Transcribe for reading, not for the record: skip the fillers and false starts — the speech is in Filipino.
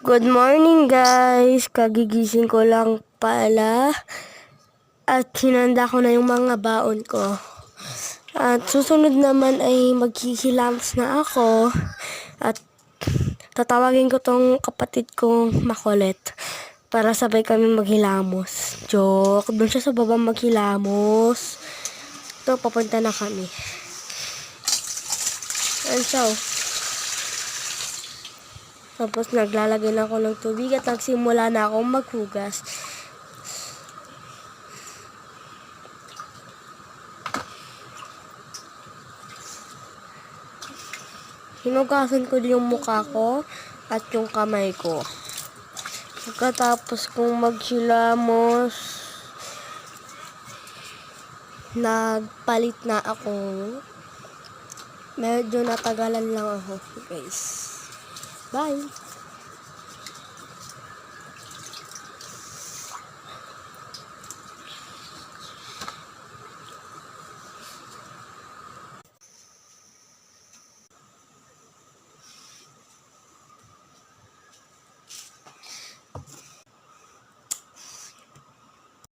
Good morning guys! Kagigising ko lang pala at hinanda ko na yung mga baon ko. At susunod naman ay maghihilamos na ako at tatawagin ko tong kapatid kong makulit para sabay kami maghilamos. Joke! Doon siya sa baba maghilamos. Ito, papunta na kami. Ayan siya oh. Tapos naglalagay na ako ng tubig at nagsimula na akong maghugas. Hinugasan ko yung mukha ko at yung kamay ko. Pagkatapos kong maghilamos, nagpalit na ako. Medyo natagalan lang ako, guys. Bye!